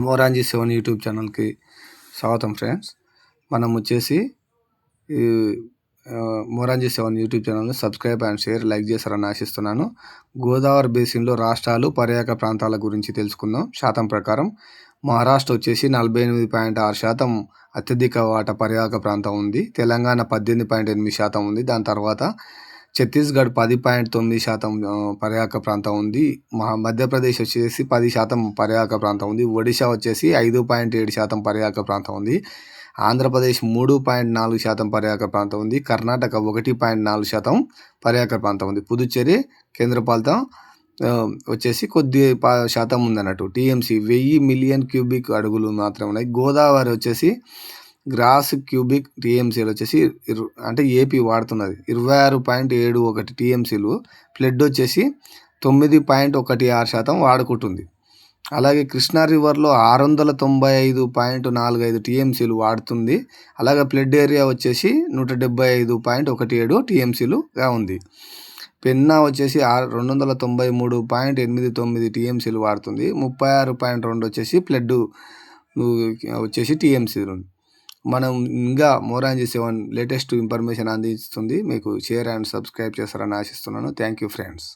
మోరాంజీ 7 YouTube ఛానల్కి స్వాగతం friends. మనం వచ్చేసి ఈ మోరాంజీ 7 యూట్యూబ్ ఛానల్ని సబ్స్క్రైబ్ అండ్ షేర్ లైక్ చేస్తారని ఆశిస్తున్నాను. గోదావరి బేసిన్లో రాష్ట్రాలు పర్యాటక ప్రాంతాల గురించి తెలుసుకుందాం. శాతం ప్రకారం మహారాష్ట్ర వచ్చేసి 48.6% అత్యధిక వాటా పర్యాటక ప్రాంతం ఉంది. తెలంగాణ 18.8% ఉంది. దాని తర్వాత ఛత్తీస్గఢ్ 10.9% పర్యాటక ప్రాంతం ఉంది. మధ్యప్రదేశ్ వచ్చేసి 10% పర్యాటక ప్రాంతం ఉంది. ఒడిశా వచ్చేసి 5.7% పర్యాటక ప్రాంతం ఉంది. ఆంధ్రప్రదేశ్ 3.4% పర్యాటక ప్రాంతం ఉంది. కర్ణాటక 1.4% పర్యాటక ప్రాంతం ఉంది. పుదుచ్చేరి కేంద్రపాలిత వచ్చేసి కొద్ది శాతం ఉందన్నట్టు. టీఎంసీ 1000 మిలియన్ క్యూబిక్ అడుగులు మాత్రమే ఉన్నాయి. గోదావరి వచ్చేసి గ్రాస్ క్యూబిక్ టీఎంసీలు వచ్చేసి అంటే ఏపీ వాడుతున్నది 26.71 టీఎంసీలు. ఫ్లడ్ వచ్చేసి 9.16% వాడుకుంటుంది. అలాగే కృష్ణా రివర్లో 695.45 టీఎంసీలు వాడుతుంది. అలాగే ఫ్లడ్ ఏరియా వచ్చేసి 175.17 టీఎంసీలుగా ఉంది. పెన్నా వచ్చేసి 293.89 టీఎంసీలు వాడుతుంది. 36.2 వచ్చేసి ఫ్లడ్ వచ్చేసి టీఎంసీలు. మనం ఇంకా మోరాంజీ 7 లేటెస్ట్ ఇన్ఫర్మేషన్ అందిస్తుంది. మీకు షేర్ అండ్ సబ్స్క్రైబ్ చేస్తారని ఆశిస్తున్నాను. Thank you friends.